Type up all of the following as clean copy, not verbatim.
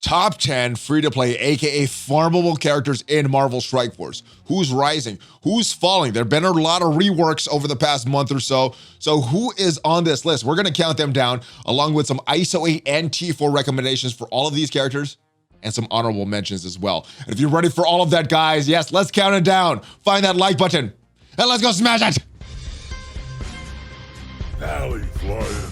Top 10 free-to-play, aka farmable characters in Marvel Strike Force. Who's rising? Who's falling? There have been a lot of reworks over the past month or so. So who is on this list? We're going to count them down along with some Iso-8 and T4 recommendations for all of these characters and some honorable mentions as well. And if you're ready for all of that, guys, yes, let's count it down. Find that like button and let's go smash it. ValleyFlyin.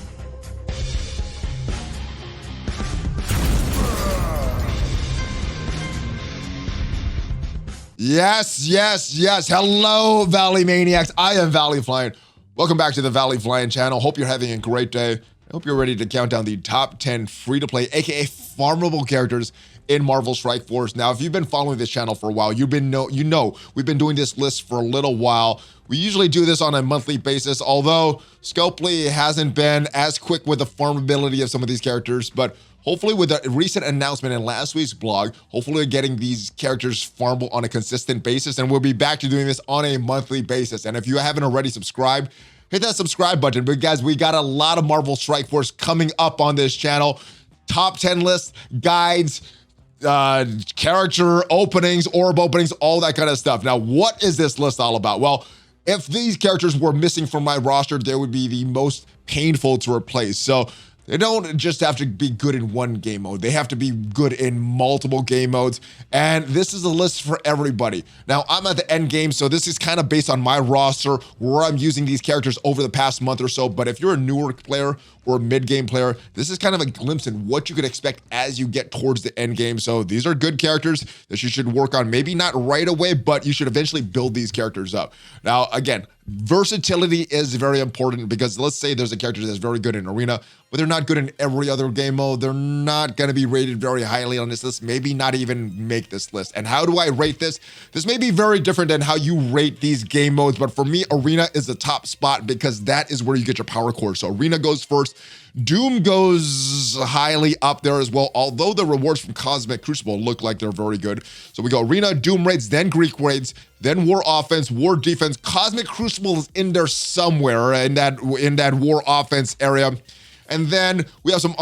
Yes. Hello, Valley Maniacs. I am ValleyFlyin. Welcome back to the ValleyFlyin channel. Hope you're having a great day. I hope you're ready to count down the top 10 free-to-play, aka farmable characters in Marvel Strike Force. Now, if you've been following this channel for a while, you know we've been doing this list for a little while. We usually do this on a monthly basis, although Scopely hasn't been as quick with the farmability of some of these characters, but hopefully with a recent announcement in last week's blog, hopefully we're getting these characters farmable on a consistent basis, and we'll be back to doing this on a monthly basis. And if you haven't already subscribed, hit that subscribe button, because we got a lot of Marvel Strike Force coming up on this channel. Top 10 lists, guides, character openings, orb openings, all that kind of stuff. Now, what is this list all about? Well, if these characters were missing from my roster, they would be the most painful to replace. So they don't just have to be good in one game mode. They have to be good in multiple game modes. And this is a list for everybody. Now, I'm at the end game, so this is kind of based on my roster, where I'm using these characters over the past month or so. But if you're a newer player or a mid-game player, this is kind of a glimpse in what you could expect as you get towards the end game. So these are good characters that you should work on. Maybe not right away, but you should eventually build these characters up. Now, again, versatility is very important, because let's say there's a character that's very good in Arena, but they're not good in every other game mode. They're not going to be rated very highly on this list, maybe not even make this list. And how do I rate this? This may be very different than how you rate these game modes, but for me, Arena is the top spot, because that is where you get your power core. So Arena goes first. Doom goes highly up there as well, although the rewards from Cosmic Crucible look like they're very good. So we go Arena, Doom raids, then Greek raids, then War offense, War defense. Cosmic Crucible is in there somewhere in that War offense area. And then we have some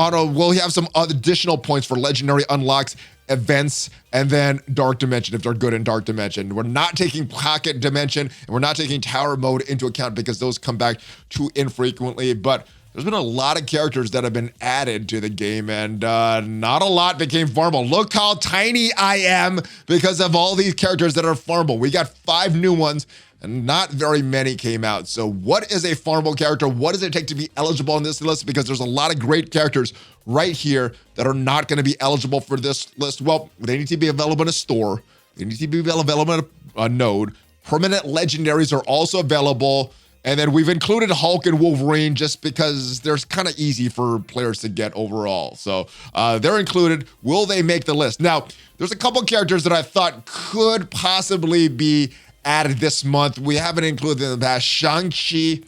additional points for legendary unlocks, events, and then Dark Dimension if they're good in Dark Dimension. We're not taking Pocket Dimension, and we're not taking Tower Mode into account, because those come back too infrequently. But there's been a lot of characters that have been added to the game, and not a lot became farmable. Look how tiny I am because of all these characters that are farmable. We got 5 new ones, and not very many came out. So what is a farmable character? What does it take to be eligible on this list? Because there's a lot of great characters right here that are not going to be eligible for this list. Well, they need to be available in a store. They need to be available in a node. Permanent legendaries are also available. And then we've included Hulk and Wolverine just because they're kind of easy for players to get overall. So they're included. Will they make the list? Now, there's a couple characters that I thought could possibly be added this month. We haven't included in the past. Shang-Chi.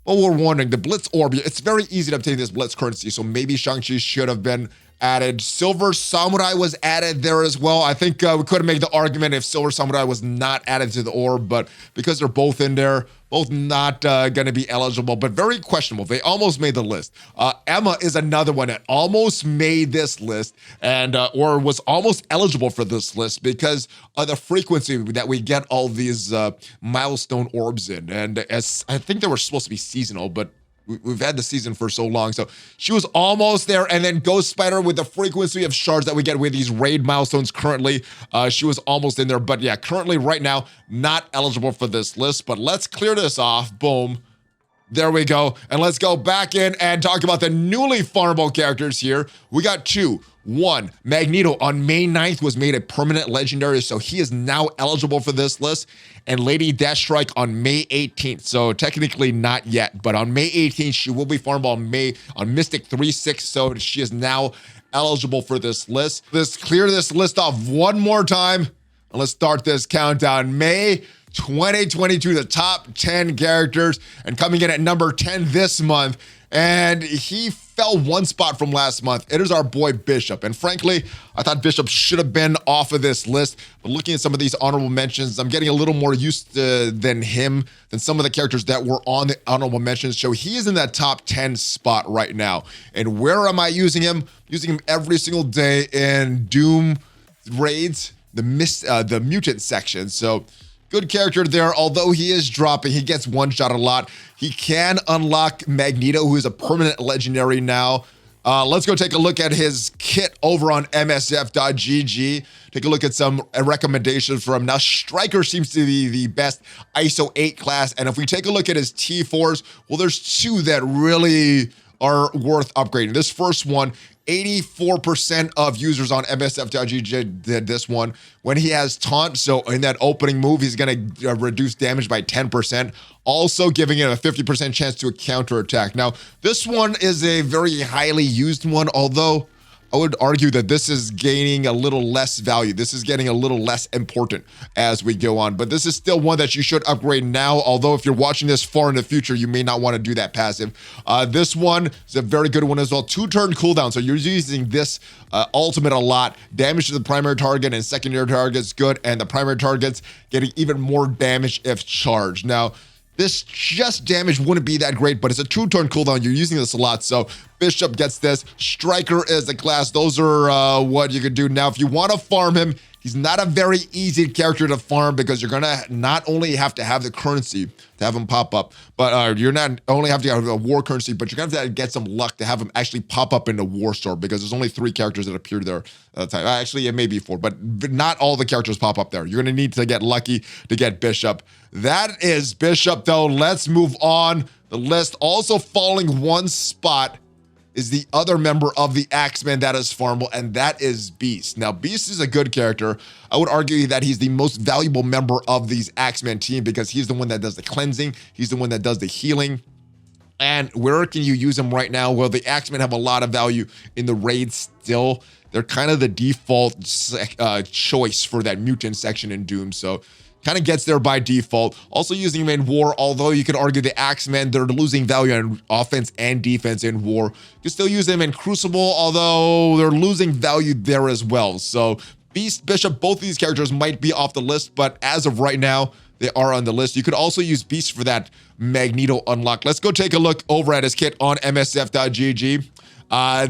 Well, we're wondering, the Blitz Orb, it's very easy to obtain this Blitz currency, so maybe Shang-Chi should have been added. Silver Samurai was added there as well. I think we could have made the argument if Silver Samurai was not added to the orb, but because they're both in there, both not going to be eligible, but very questionable. They almost made the list. Emma is another one that almost made this list, and or was almost eligible for this list because of the frequency that we get all these milestone orbs in. And as I think they were supposed to be seasonal, but we've had the season for so long. So she was almost there. And then Ghost Spider, with the frequency of shards that we get with these raid milestones currently, she was almost in there. But yeah, currently right now, not eligible for this list. But let's clear this off. Boom. There we go. And let's go back in and talk about the newly farmable characters here. We got 2. 1, Magneto on May 9th was made a permanent legendary, so he is now eligible for this list. And Lady Deathstrike on May 18th. So technically not yet, but on May 18th, she will be farmable on Mystic 3/6, so she is now eligible for this list. Let's clear this list off one more time, and let's start this countdown. May 2022, the top 10 characters, and coming in at number 10 this month, and he fell one spot from last month. It is our boy Bishop, and frankly, I thought Bishop should have been off of this list, but looking at some of these honorable mentions, I'm getting a little more used to than some of the characters that were on the honorable mentions, so he is in that top 10 spot right now. And where am I using him? Using him every single day in Doom raids, the mutant section. So good character there, although he is dropping. He gets one shot a lot. He can unlock Magneto, who is a permanent legendary now. Let's go take a look at his kit over on msf.gg. Take a look at some recommendations for him. Now, Stryker seems to be the best Iso-8 class. And if we take a look at his T4s, well, there's two that really are worth upgrading. This first one, 84% of users on msf.gg did this one. When he has taunt, so in that opening move, he's going to reduce damage by 10%, also giving it a 50% chance to a counterattack. Now, this one is a very highly used one, although I would argue that this is gaining a little less value. This is getting a little less important as we go on. But this is still one that you should upgrade now, although if you're watching this far in the future, you may not want to do that passive. This one is a very good one as well. 2-turn cooldown, so you're using this ultimate a lot. Damage to the primary target and secondary targets good, and the primary targets getting even more damage if charged. Now, this just damage wouldn't be that great, but it's a 2-turn cooldown. You're using this a lot, so Bishop gets this. Stryker is the class. Those are what you could do. Now, if you want to farm him, he's not a very easy character to farm because you're going to not only have to have the currency to have him pop up, but you're not only have to have a war currency, but you're going to have to get some luck to have him actually pop up in the war store because there's only 3 characters that appear there at the time. Actually, it may be 4, but not all the characters pop up there. You're going to need to get lucky to get Bishop. That is Bishop, though. Let's move on the list. Also falling one spot is the other member of the Axemen that is farmable, and that is Beast. Now, Beast is a good character. I would argue that he's the most valuable member of these Axemen team because he's the one that does the cleansing. He's the one that does the healing. And where can you use him right now? Well, the Axemen have a lot of value in the raid still. They're kind of the default choice for that mutant section in Doom, so kind of gets there by default. Also using him in war, although you could argue the Axemen, they're losing value on offense and defense in war. You can still use them in Crucible, although they're losing value there as well. So Beast, Bishop, both of these characters might be off the list, but as of right now, they are on the list. You could also use Beast for that Magneto unlock. Let's go take a look over at his kit on msf.gg.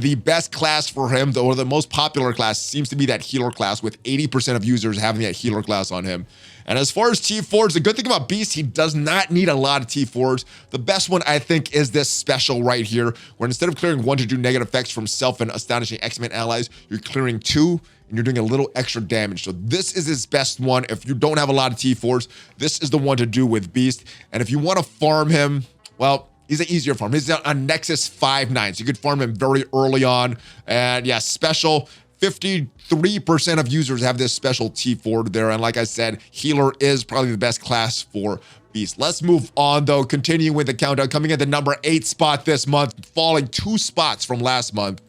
The best class for him, or the most popular class, seems to be that healer class, with 80% of users having that healer class on him. And as far as T4s, the good thing about Beast, he does not need a lot of T4s. The best one, I think, is this special right here, where instead of clearing 1 to 2 negative effects from self and astonishing X-Men allies, you're clearing 2, and you're doing a little extra damage. So this is his best one. If you don't have a lot of T4s, this is the one to do with Beast. And if you want to farm him, well, he's an easier farm. He's a Nexus 5/9, so you could farm him very early on. And yeah, special, 53% of users have this special T4 there. And like I said, healer is probably the best class for Beast. Let's move on, though. Continuing with the countdown, coming at the number 8 spot this month, falling 2 spots from last month,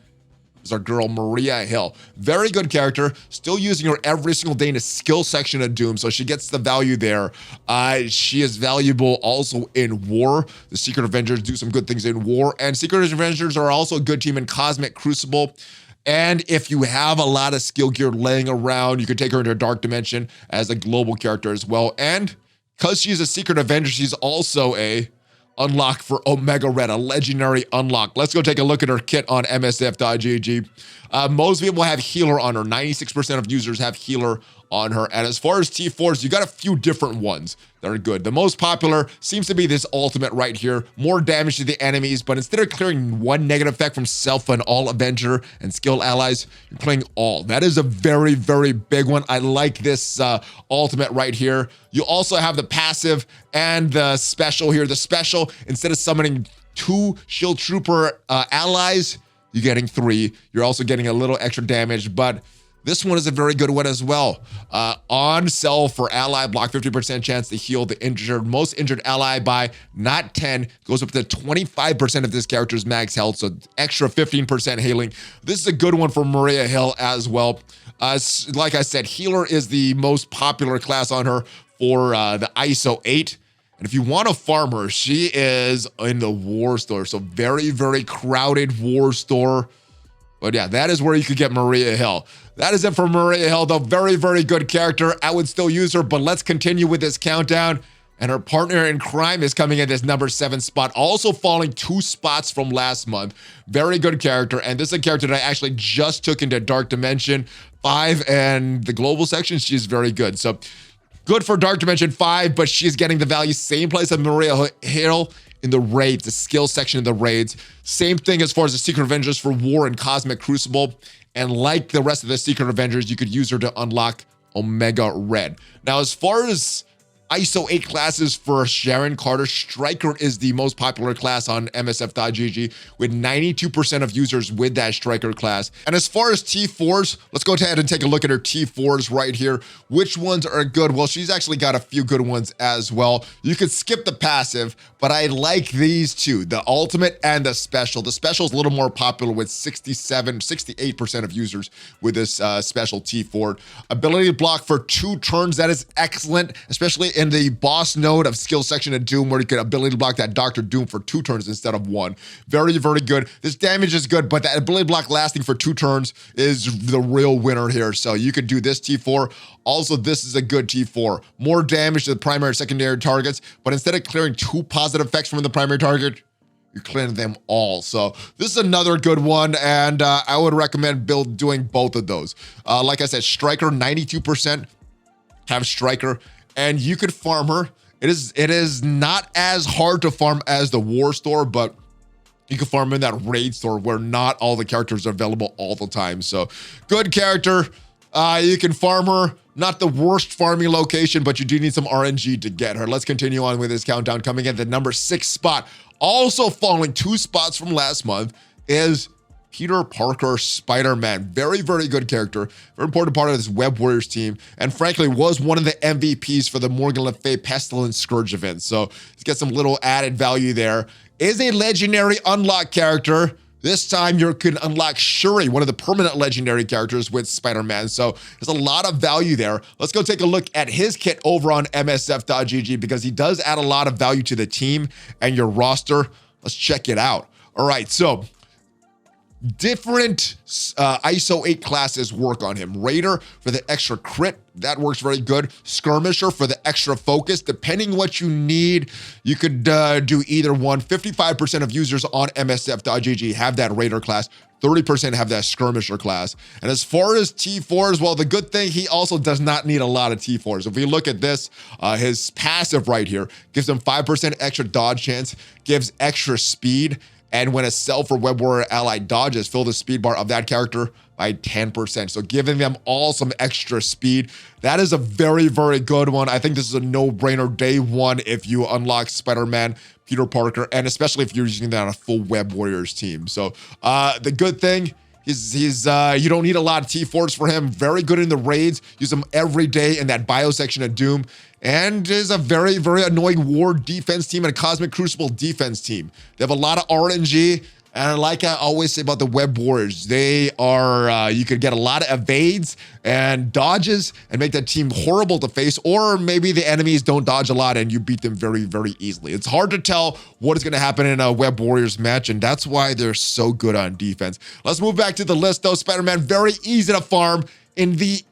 is our girl Maria Hill. Very good character. Still using her every single day in the skill section of Doom, so she gets the value there. She is valuable also in war. The Secret Avengers do some good things in war, and Secret Avengers are also a good team in Cosmic Crucible. And if you have a lot of skill gear laying around, you can take her into a Dark Dimension as a global character as well. And because she's a Secret Avenger, she's also a unlock for Omega Red, a legendary unlock. Let's go take a look at her kit on msf.gg. Most people have healer on her. 96% of users have healer on her. And as far as T4s, you got a few different ones that are good. The most popular seems to be this ultimate right here. More damage to the enemies, but instead of clearing 1 negative effect from self and all Avenger and skilled allies, you're playing all. That is a very, very big one. I like this ultimate right here. You also have the passive and the special here. The special, instead of summoning 2 shield trooper allies, you're getting 3. You're also getting a little extra damage, but this one is a very good one as well. On self for ally, block 50% chance to heal the most injured ally by not 10. Goes up to 25% of this character's max health, so extra 15% healing. This is a good one for Maria Hill as well. Like I said, healer is the most popular class on her for the Iso-8. And if you want a farmer, she is in the war store. So very, very crowded war store. But yeah, that is where you could get Maria Hill. That is it for Maria Hill, though. Very, very good character. I would still use her, but let's continue with this countdown. And her partner in crime is coming in this number 7 spot, also falling 2 spots from last month. Very good character. And this is a character that I actually just took into Dark Dimension 5 and the global section. She's very good. So good for Dark Dimension 5, but she's getting the value same place as Maria Hill in the raids, the skill section of the raids. Same thing as far as the Secret Avengers for War and Cosmic Crucible. And like the rest of the Secret Avengers, you could use her to unlock Omega Red. Now, as far as Iso-8 classes for Sharon Carter, Stryker is the most popular class on MSF.GG with 92% of users with that Stryker class. And as far as T4s, let's go ahead and take a look at her T4s right here. Which ones are good? Well, she's actually got a few good ones as well. You could skip the passive, but I like these two, the ultimate and the special. The special is a little more popular with 68% of users with this special T4. Ability to block for 2 turns, that is excellent, especially in the boss node of skill section of Doom, where you get ability to block that Dr. Doom for 2 turns instead of 1. Very, very good. This damage is good, but that ability block lasting for 2 turns is the real winner here. So you could do this T4. Also, this is a good T4. More damage to the primary and secondary targets, but instead of clearing 2 positive effects from the primary target, you're clearing them all. So this is another good one, and I would recommend doing both of those. Like I said, Stryker, 92% have Stryker, and you could farm her. It is not as hard to farm as the war store, but you can farm in that raid store where not all the characters are available all the time. So good character. You can farm her. Not the worst farming location, but you do need some RNG to get her. Let's continue on with this countdown. Coming in at the number 6 spot, also falling 2 spots from last month, is Peter Parker Spider-Man. Very, very good character. Very important part of this Web Warriors team. And frankly, was one of the MVPs for the Morgan Le Fay Pestilence Scourge event. So let's get some little added value there. Is a legendary unlock character. This time you can unlock Shuri, one of the permanent legendary characters with Spider-Man. So there's a lot of value there. Let's go take a look at his kit over on MSF.GG because he does add a lot of value to the team and your roster. Let's check it out. All right, so different Iso-8 classes work on him. Raider for the extra crit, that works very good. Skirmisher for the extra focus. Depending what you need, you could do either one. 55% of users on MSF.GG have that Raider class. 30% have that Skirmisher class. And as far as T4s, well, the good thing, he also does not need a lot of T4s. If we look at this, his passive right here gives him 5% extra dodge chance, gives extra speed, and when a Self or Web Warrior ally dodges, fill the speed bar of that character by 10%. So giving them all some extra speed. That is a very, very good one. I think this is a no-brainer day one if you unlock Spider-Man, Peter Parker, and especially if you're using that on a full Web Warriors team. So the good thing, you don't need a lot of T4s for him. Very good in the raids. Use them every day in that bio section of Doom. And is a very, very annoying war defense team and a Cosmic Crucible defense team. They have a lot of RNG. And like I always say about the Web Warriors, they are, you could get a lot of evades and dodges and make that team horrible to face, or maybe the enemies don't dodge a lot and you beat them very, very easily. It's hard to tell what is going to happen in a Web Warriors match, and that's why they're so good on defense. Let's move back to the list, though. Spider-Man, very easy to farm in the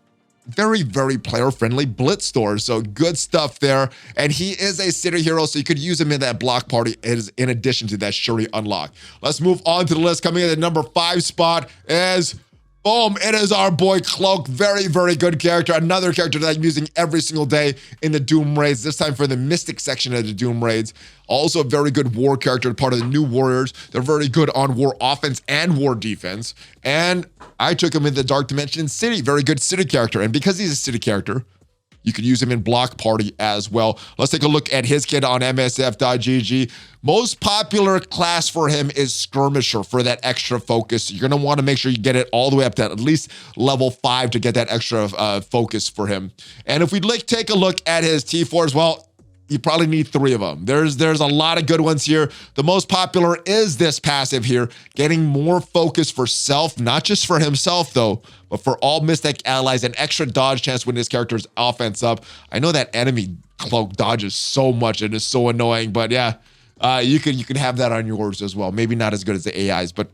very, very player-friendly Blitz store. So good stuff there. And he is a city hero, so you could use him in that block party in addition to that Shuri unlock. Let's move on to the list. Coming in at the number 5 spot is, boom, it is our boy Cloak. Very, very good character. Another character that I'm using every single day in the Doom raids, this time for the Mystic section of the Doom raids. Also a very good war character, part of the New Warriors. They're very good on war offense and war defense. And I took him in the Dark Dimension City. Very good city character. And because he's a city character, you could use him in block party as well. Let's take a look at his kit on MSF.GG. Most popular class for him is Skirmisher for that extra focus. You're going to want to make sure you get it all the way up to at least level 5 to get that extra focus for him. And if we'd like take a look at his T4 as well, you probably need 3 of them. There's a lot of good ones here. The most popular is this passive here, getting more focus for self, not just for himself though, but for all Mystic allies, an extra dodge chance when this character's offense up. I know that enemy Cloak dodges so much and is so annoying, but yeah, you could have that on yours as well. Maybe not as good as the AIs, but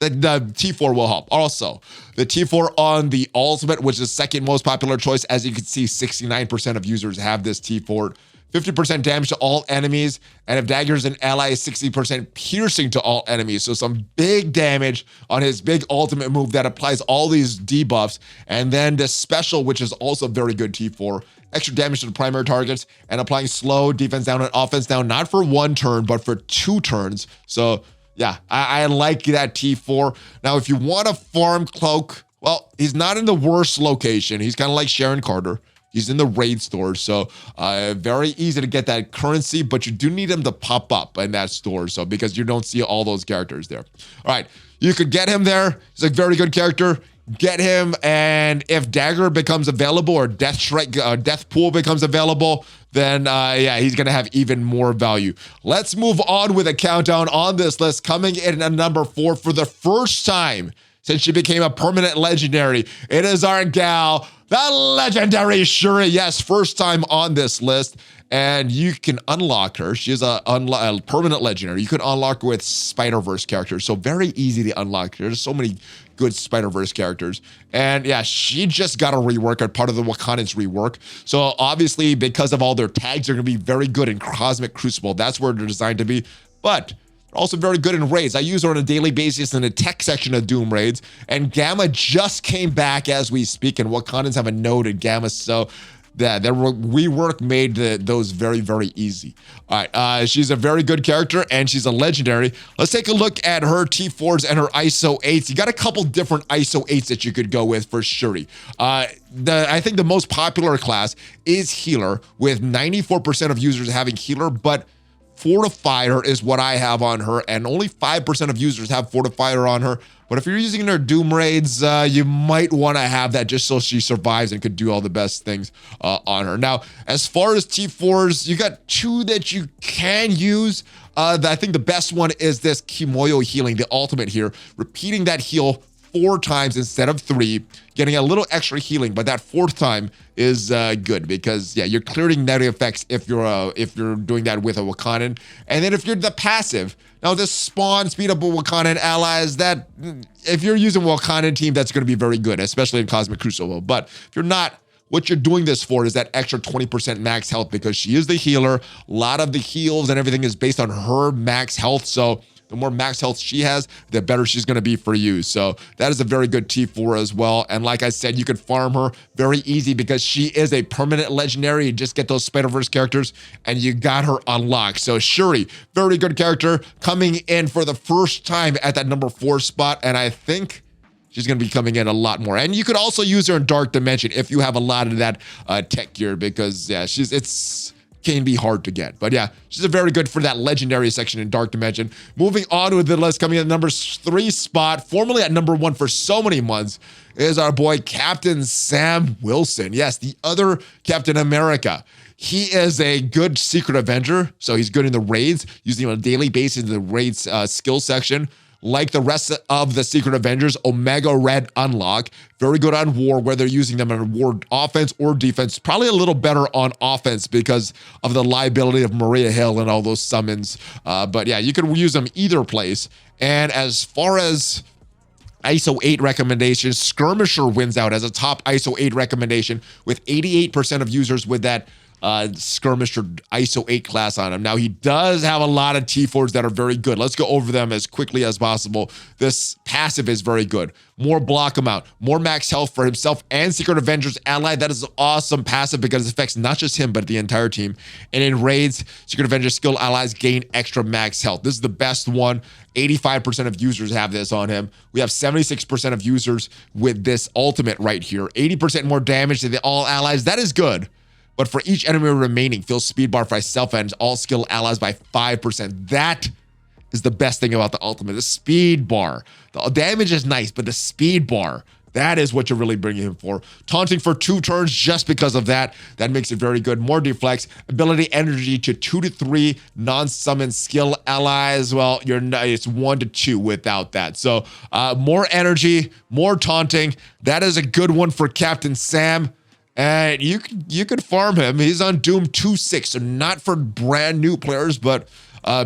the T4 will help. Also, the T4 on the ultimate, which is the second most popular choice, as you can see, 69% of users have this T4. 50% damage to all enemies, and if daggers an ally, 60% piercing to all enemies. So some big damage on his big ultimate move that applies all these debuffs. And then this special, which is also very good T4, extra damage to the primary targets and applying slow defense down and offense down, not for 1 turn, but for 2 turns. So yeah, I like that T4. Now, if you want to farm Cloak, well, he's not in the worst location. He's kind of like Sharon Carter. He's in the raid store, so very easy to get that currency, but you do need him to pop up in that store, so because you don't see all those characters there. All right, you could get him there. He's a very good character. Get him, and if Dagger becomes available or Deathstrike, Deathpool becomes available, then yeah, he's gonna have even more value. Let's move on with a countdown on this list. Coming in at number 4 for the first time since she became a permanent legendary, it is our gal, the legendary Shuri. Yes, first time on this list, and you can unlock her. She's a permanent legendary. You can unlock her with Spider-Verse characters, so very easy to unlock. There's so many good Spider-Verse characters, and yeah, she just got a rework, or part of the Wakandan's rework. So obviously, because of all their tags, they're gonna be very good in Cosmic Crucible. That's where they're designed to be, but also very good in raids. I use her on a daily basis in the tech section of Doom raids, and Gamma just came back as we speak, and Wakandans have a node in Gamma, so yeah, their rework made those very, very easy. All right, she's a very good character, and she's a legendary. Let's take a look at her T4s and her Iso-8s. You got a couple different Iso-8s that you could go with for Shuri. I think the most popular class is Healer, with 94% of users having Healer, but Fortifier is what I have on her, and only 5% of users have Fortifier on her. But if you're using her Doom raids, you might want to have that just so she survives and could do all the best things on her. Now, as far as T4s, you got 2 that you can use. I think the best one is this Kimoyo healing, the ultimate here, repeating that heal 4 times instead of 3, getting a little extra healing, but that 4th time is good because yeah, you're clearing negative effects if you're doing that with a Wakandan. And then if you're the passive, now this spawn speed up with Wakandan allies, that if you're using Wakandan team, that's going to be very good, especially in Cosmic Crucible. But if you're not, what you're doing this for is that extra 20% max health, because she is the healer. A lot of the heals and everything is based on her max health, so the more max health she has, the better she's going to be for you. So that is a very good T4 as well. And like I said, you could farm her very easy because she is a permanent legendary. You just get those Spider-Verse characters and you got her unlocked. So Shuri, very good character, coming in for the first time at that number 4 spot. And I think she's going to be coming in a lot more. And you could also use her in Dark Dimension if you have a lot of that tech gear, because yeah, it's can be hard to get. But yeah, she's a very good for that legendary section in Dark Dimension. Moving on with the list, coming in at number 3 spot, formerly at number 1 for so many months, is our boy Captain Sam Wilson. Yes, the other Captain America. He is a good Secret Avenger, so he's good in the raids, using him on a daily basis in the raids skill section. Like the rest of the Secret Avengers, Omega Red unlock. Very good on war, whether using them on war offense or defense. Probably a little better on offense because of the liability of Maria Hill and all those summons. But yeah, you can use them either place. And as far as Iso-8 recommendations, Skirmisher wins out as a top Iso-8 recommendation with 88% of users with that Skirmisher Iso-8 class on him. Now, he does have a lot of T4s that are very good. Let's go over them as quickly as possible. This passive is very good. More block amount, more max health for himself and Secret Avengers ally. That is an awesome passive because it affects not just him, but the entire team. And in raids, Secret Avengers skill allies gain extra max health. This is the best one. 85% of users have this on him. We have 76% of users with this ultimate right here. 80% more damage to the all allies. That is good. But for each enemy remaining, fill speed bar for myself and all skill allies by 5%. That is the best thing about the ultimate, the speed bar. The damage is nice, but the speed bar, That is what you're really bringing him for. Taunting for 2 turns just because of that. That makes it very good. More deflects. Ability energy to 2 to 3 non-summon skill allies. Well, it's 1 to 2 without that. So more energy, more taunting. That is a good one for Captain Sam. And you could farm him. He's on Doom 2-6, so not for brand new players, but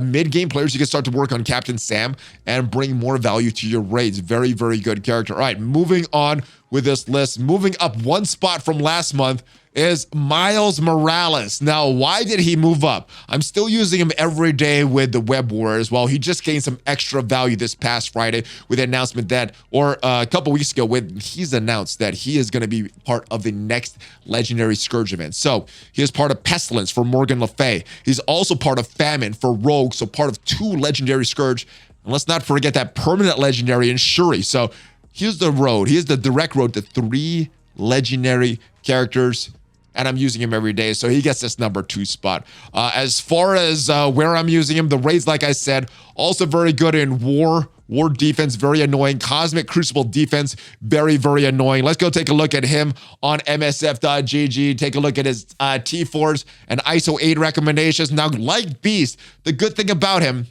mid-game players, you can start to work on Captain Sam and bring more value to your raids. Very, very good character. All right, moving on with this list. Moving up 1 spot from last month is Miles Morales. Now, why did he move up? I'm still using him every day with the Web Warriors. Well, he just gained some extra value this past Friday with the announcement that, or a couple weeks ago, when he's announced that he is going to be part of the next Legendary Scourge event. So he is part of Pestilence for Morgan Le Fay. He's also part of Famine for Rogue, so part of 2 Legendary Scourge. And let's not forget that permanent Legendary in Shuri. So here's the road. Here's the direct road to 3 Legendary characters. And I'm using him every day, so he gets this number 2 spot. As far as where I'm using him, the raids, like I said, also very good in War defense, very annoying. Cosmic Crucible defense, very, very annoying. Let's go take a look at him on MSF.GG. Take a look at his T4s and Iso-8 recommendations. Now, like Beast, the good thing about him,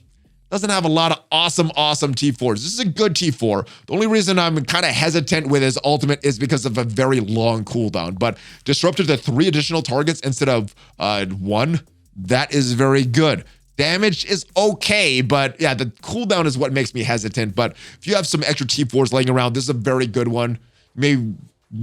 doesn't have a lot of awesome T4s. This is a good T4. The only reason I'm kind of hesitant with his ultimate is because of a very long cooldown. But disrupted to 3 additional targets instead of 1, that is very good. Damage is okay, but yeah, the cooldown is what makes me hesitant. But if you have some extra T4s laying around, this is a very good one. You may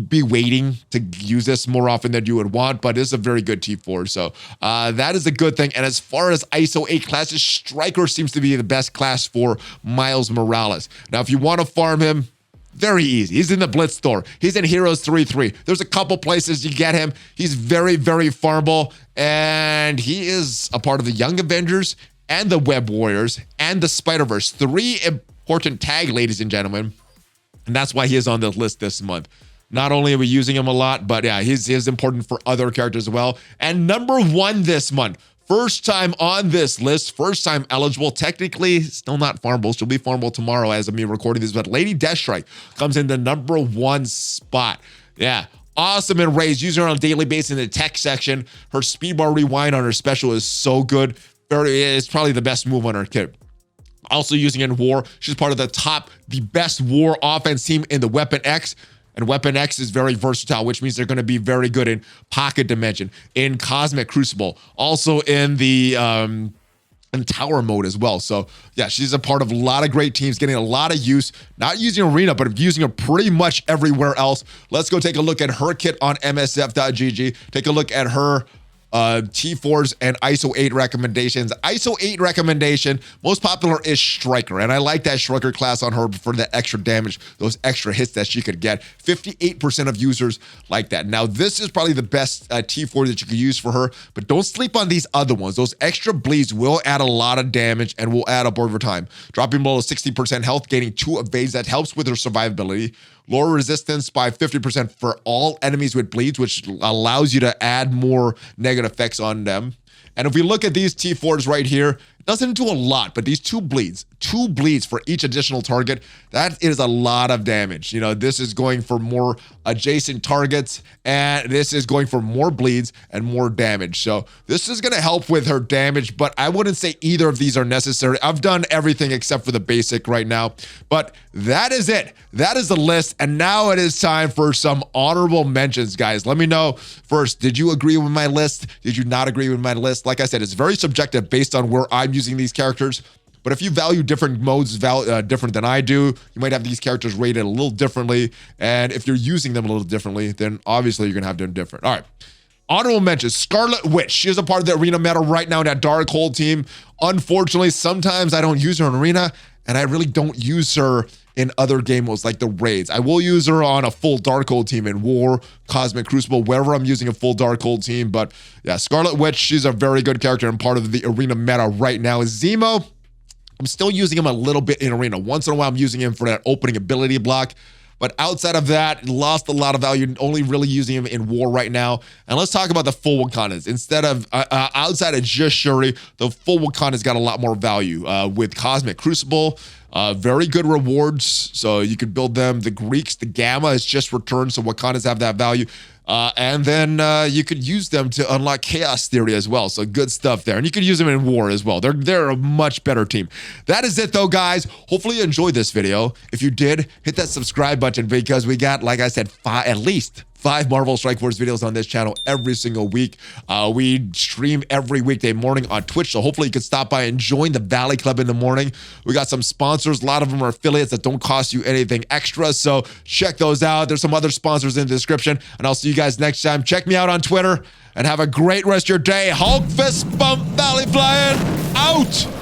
be waiting to use this more often than you would want, but it's a very good T4. So that is a good thing. And as far as Iso-8 classes, Stryker seems to be the best class for Miles Morales. Now, if you want to farm him, very easy. He's in the Blitz store. He's in Heroes 3-3. There's a couple places you get him. He's very, very farmable. And he is a part of the Young Avengers and the Web Warriors and the Spider-Verse. 3 important tag, ladies and gentlemen. And that's why he is on the list this month. Not only are we using him a lot, but yeah, he's important for other characters as well. And number 1 this month. First time on this list, first time eligible. Technically, still not farmable. She'll be farmable tomorrow as of me recording this, but Lady Deathstrike comes in the number 1 spot. Yeah, awesome in raids. Using her on a daily basis in the tech section. Her speed bar rewind on her special is so good. It's probably the best move on her kit. Also using in War. She's part of the best War offense team in the Weapon X. And Weapon X is very versatile, which means they're going to be very good in Pocket Dimension, in Cosmic Crucible, also in the in Tower mode as well. So yeah, she's a part of a lot of great teams, getting a lot of use, not using Arena, but using her pretty much everywhere else. Let's go take a look at her kit on MSF.GG. Take a look at her T4s and Iso-8 recommendations. Iso-8 recommendation, most popular is Stryker, and I like that Stryker class on her for that extra damage, those extra hits that she could get. 58% of users like that. Now, this is probably the best T4 that you could use for her, but don't sleep on these other ones. Those extra bleeds will add a lot of damage and will add up over time. Dropping below 60% health, gaining 2 evades, that helps with her survivability. Lower resistance by 50% for all enemies with bleeds, which allows you to add more negative effects on them. And if we look at these T4s right here, it doesn't do a lot, but these 2 bleeds for each additional target, that is a lot of damage. You know, this is going for more adjacent targets, and this is going for more bleeds and more damage. So this is going to help with her damage, but I wouldn't say either of these are necessary. I've done everything except for the basic right now, but that is it. That is the list, and now it is time for some honorable mentions, guys. Let me know first, did you agree with my list? Did you not agree with my list? Like I said, it's very subjective based on where I'm using these characters. But if you value different modes different than I do, you might have these characters rated a little differently. And if you're using them a little differently, then obviously you're going to have them different. All right. Honorable mentions, Scarlet Witch. She is a part of the Arena meta right now in that Darkhold team. Unfortunately, sometimes I don't use her in Arena, and I really don't use her in other game modes like the raids. I will use her on a full Darkhold team in War, Cosmic Crucible, wherever I'm using a full Darkhold team. But yeah, Scarlet Witch, she's a very good character and part of the Arena meta right now. Zemo, I'm still using him a little bit in Arena. Once in a while, I'm using him for that opening ability block. But outside of that, lost a lot of value, only really using him in War right now. And let's talk about the full Wakandas. Instead of, outside of just Shuri, the full Wakanda's got a lot more value with Cosmic Crucible, Very good rewards, so you could build them. The Greeks, the Gamma is just returned, so Wakandas have that value. And then you could use them to unlock Chaos Theory as well. So good stuff there. And you could use them in war as well. They're a much better team. That is it though, guys. Hopefully you enjoyed this video. If you did, hit that subscribe button because we got, like I said, at least 5 Marvel Strike Force videos on this channel every single week. We stream every weekday morning on Twitch, so hopefully you can stop by and join the Valley Club in the morning. We got some sponsors. A lot of them are affiliates that don't cost you anything extra, so check those out. There's some other sponsors in the description, and I'll see you guys next time. Check me out on Twitter, and have a great rest of your day. Hulk fist bump, ValleyFlyin, out!